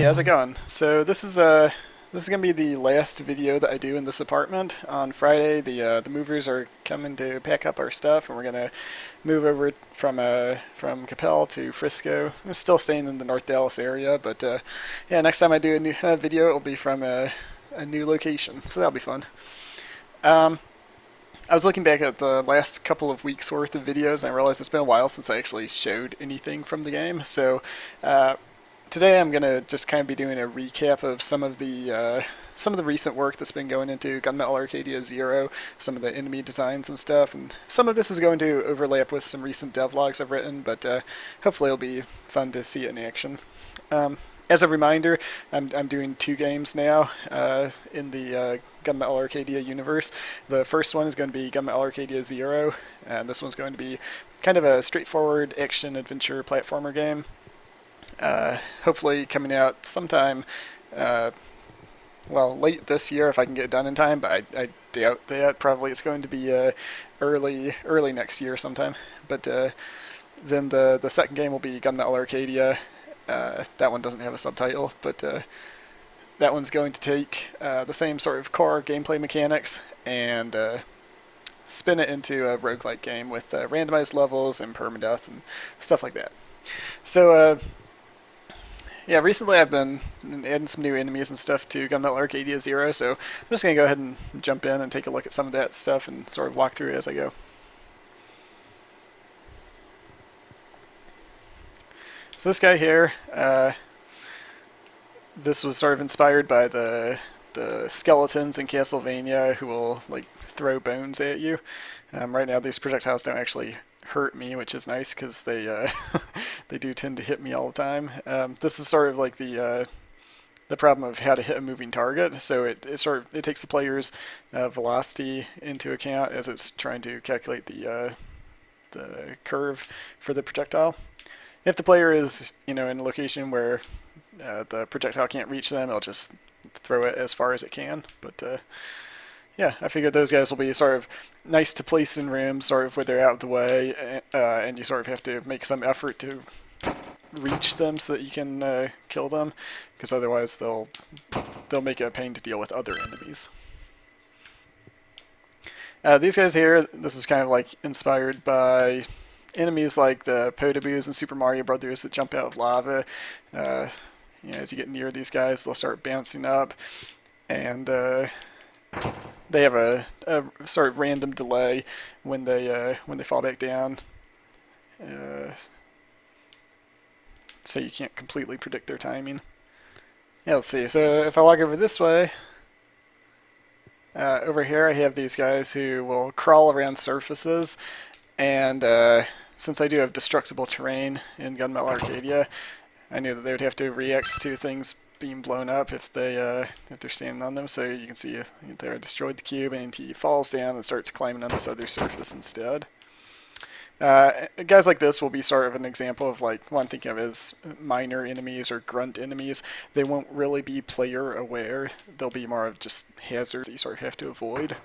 how's it going? So this is gonna be the last video that I do in this apartment. On Friday, the movers are coming to pack up our stuff, and we're gonna move over from Capel to Frisco. I'm still staying in the North Dallas area, but yeah, next time I do a new video, it'll be from a new location, so that'll be fun. Um, I was looking back at the last couple of weeks worth of videos, and I realized it's been a while since I actually showed anything from the game. So uh, today I'm gonna just kind of be doing a recap of some of the recent work that's been going into Gunmetal Arcadia Zero, some of the enemy designs and stuff, and some of this is going to overlap with some recent devlogs I've written, but hopefully it'll be fun to see it in action. Um, as a reminder, I'm doing two games now in the Gunmetal Arcadia universe. The first one is going to be Gunmetal Arcadia Zero, and this one's going to be kind of a straightforward action adventure platformer game. Hopefully coming out sometime, uh, well, late this year if I can get it done in time, but I doubt that. Probably it's going to be early next year sometime. But then the second game will be Gunmetal Arcadia. That one doesn't have a subtitle, but that one's going to take the same sort of core gameplay mechanics and spin it into a roguelike game with randomized levels and permadeath and stuff like that. So yeah, recently I've been adding some new enemies and stuff to Gunmetal Arcadia Zero, so I'm just going to go ahead and jump in and take a look at some of that stuff and sort of walk through it as I go. So this guy here, this was sort of inspired by the skeletons in Castlevania who will like throw bones at you. Right now these projectiles don't actually hurt me, which is nice because they they do tend to hit me all the time. This is sort of like the problem of how to hit a moving target. So it takes the player's velocity into account as it's trying to calculate the curve for the projectile. If the player is in a location where the projectile can't reach them, it'll just throw it as far as it can. But yeah, I figured those guys will be sort of nice to place in rooms, sort of where they're out of the way, and you sort of have to make some effort to reach them so that you can kill them, because otherwise they'll make it a pain to deal with other enemies. These guys here, this is kind of like inspired by enemies like the Podoboos in Super Mario Brothers that jump out of lava. As you get near these guys, they'll start bouncing up, and they have a sort of random delay when they fall back down, so you can't completely predict their timing. Yeah, let's see. So if I walk over this way, over here I have these guys who will crawl around surfaces, and since I do have destructible terrain in Gunmetal Arcadia, I knew that they would have to react to things being blown up if they're standing on them. So you can see there I destroyed the cube, and he falls down and starts climbing on this other surface instead. Guys like this will be sort of an example of like what I'm thinking of as minor enemies or grunt enemies. They won't really be player aware. They'll be more of just hazards that you sort of have to avoid.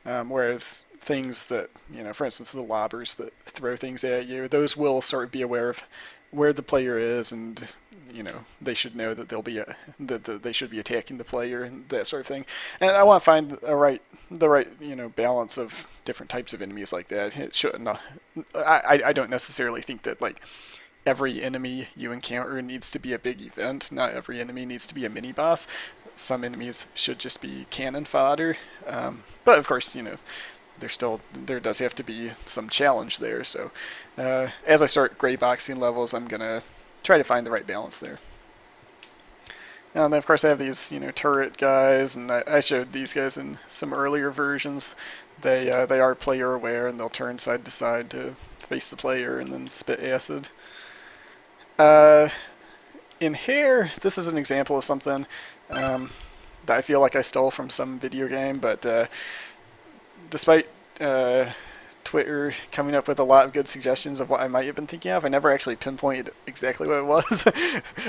Whereas things that, for instance, the lobbers that throw things at you, those will sort of be aware of where the player is, and they should know that that they should be attacking the player and that sort of thing. And I want to find the right balance of different types of enemies like that. It shouldn't. I don't necessarily think that like every enemy you encounter needs to be a big event. Not every enemy needs to be a mini boss. Some enemies should just be cannon fodder. But of course, there does have to be some challenge there. So as I start grayboxing levels, I'm gonna try to find the right balance there. And then of course I have these turret guys, and I showed these guys in some earlier versions. They are player aware, and they'll turn side to side to face the player and then spit acid. In here, this is an example of something that I feel like I stole from some video game, but despite Twitter coming up with a lot of good suggestions of what I might have been thinking of, I never actually pinpointed exactly what it was.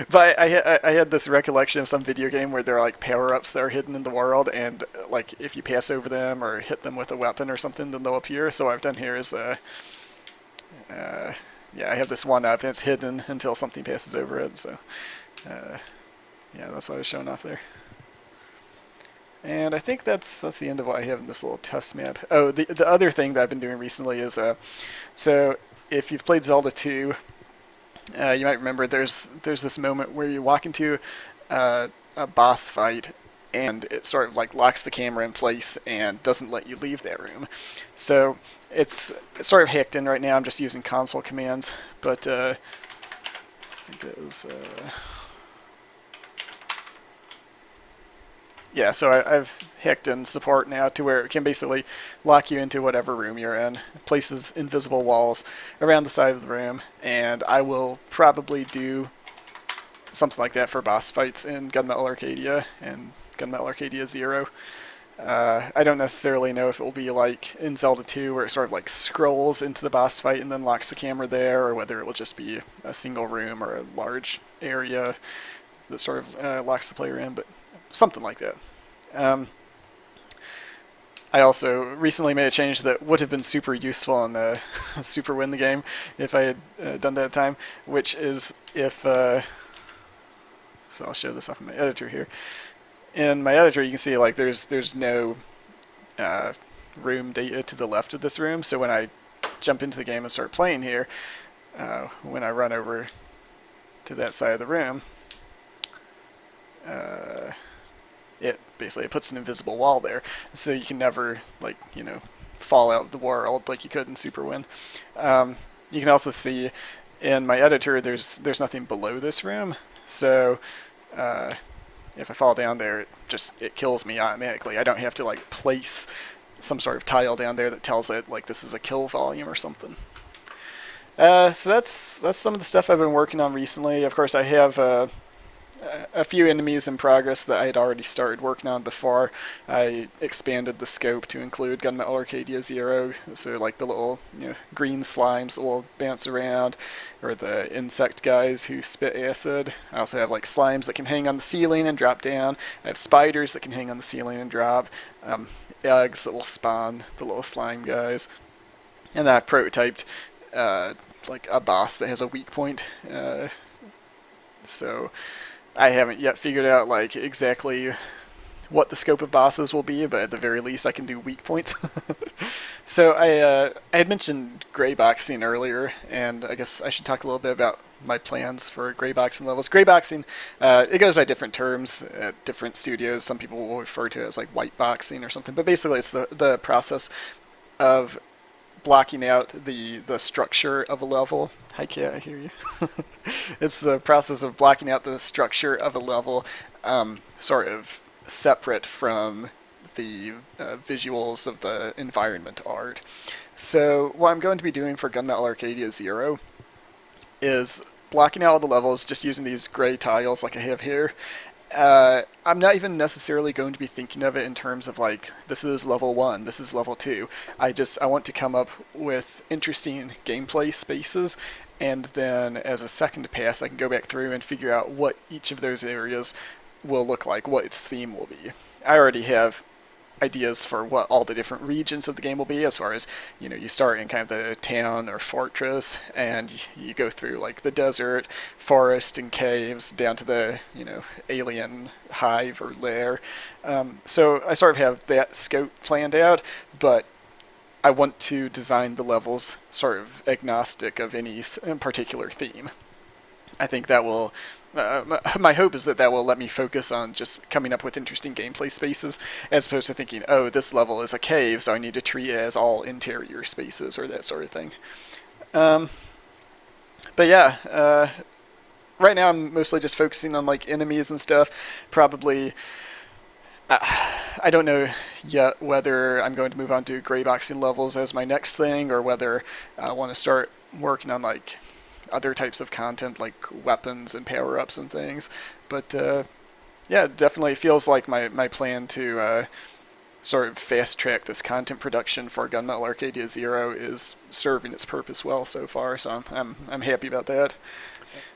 But I had this recollection of some video game where there are like power-ups that are hidden in the world, and like if you pass over them or hit them with a weapon or something, then they'll appear. So what I've done here is yeah, I have this one up, and it's hidden until something passes over it. So Yeah, that's what I was showing off there. And I think that's the end of what I have in this little test map. Oh, the other thing that I've been doing recently is so if you've played Zelda 2, you might remember there's this moment where you walk into a boss fight and it sort of like locks the camera in place and doesn't let you leave that room. So it's sort of hacked in right now. I'm just using console commands, but I think it was. Yeah, so I've hacked in support now to where it can basically lock you into whatever room you're in. It places invisible walls around the side of the room, and I will probably do something like that for boss fights in Gunmetal Arcadia and Gunmetal Arcadia Zero. I don't necessarily know if it will be like in Zelda 2 where it sort of like scrolls into the boss fight and then locks the camera there, or whether it will just be a single room or a large area that sort of locks the player in, but something like that. I also recently made a change that would have been super useful in Super Win the Game if I had done that at the time, which is if... so I'll show this off in my editor here. In my editor, you can see like there's no room data to the left of this room, so when I jump into the game and start playing here, when I run over to that side of the room, it basically puts an invisible wall there, so you can never fall out of the world like you could in Super Win. You can also see in my editor there's nothing below this room, so if I fall down there, it kills me automatically. I don't have to like place some sort of tile down there that tells it like this is a kill volume or something. So that's some of the stuff I've been working on recently. Of course, I have a few enemies in progress that I had already started working on before I expanded the scope to include Gunmetal Arcadia Zero. So like the little green slimes that will bounce around, or the insect guys who spit acid. I also have like slimes that can hang on the ceiling and drop down. I have spiders that can hang on the ceiling and drop. Eggs that will spawn the little slime guys. And then I've prototyped like a boss that has a weak point. So I haven't yet figured out like exactly what the scope of bosses will be, but at the very least I can do weak points. So I had mentioned grayboxing earlier, and I guess I should talk a little bit about my plans for grayboxing levels. Grayboxing, it goes by different terms at different studios. Some people will refer to it as like whiteboxing or something, but basically it's the process of blocking out the structure of a level. Hi cat, I hear you. It's the process of blocking out the structure of a level, sort of separate from the visuals of the environment art. So what I'm going to be doing for Gunmetal Arcadia Zero is blocking out all the levels just using these gray tiles like I have here. I'm not even necessarily going to be thinking of it in terms of like, this is level 1, this is level 2. I want to come up with interesting gameplay spaces, and then as a second pass I can go back through and figure out what each of those areas will look like, what its theme will be. I already have ideas for what all the different regions of the game will be, as far as, you start in kind of the town or fortress, and you go through like the desert, forest, and caves, down to the, alien hive or lair. So I sort of have that scope planned out, but I want to design the levels sort of agnostic of any particular theme. I think that will... my hope is that will let me focus on just coming up with interesting gameplay spaces, as opposed to thinking, oh, this level is a cave, so I need to treat it as all interior spaces, or that sort of thing. But yeah, right now I'm mostly just focusing on like enemies and stuff. Probably, I don't know yet whether I'm going to move on to grayboxing levels as my next thing, or whether I want to start working on like other types of content like weapons and power-ups and things. But yeah, it definitely feels like my plan to sort of fast-track this content production for Gunmetal Arcadia Zero is serving its purpose well so far, so I'm happy about that.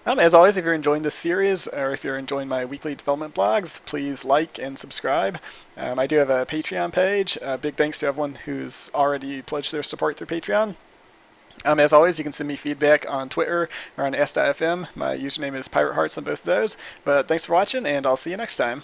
As always, if you're enjoying this series, or if you're enjoying my weekly development blogs, please like and subscribe. I do have a Patreon page. Big thanks to everyone who's already pledged their support through Patreon. As always, you can send me feedback on Twitter or on S.fm. My username is Pirate Hearts on both of those. But thanks for watching, and I'll see you next time.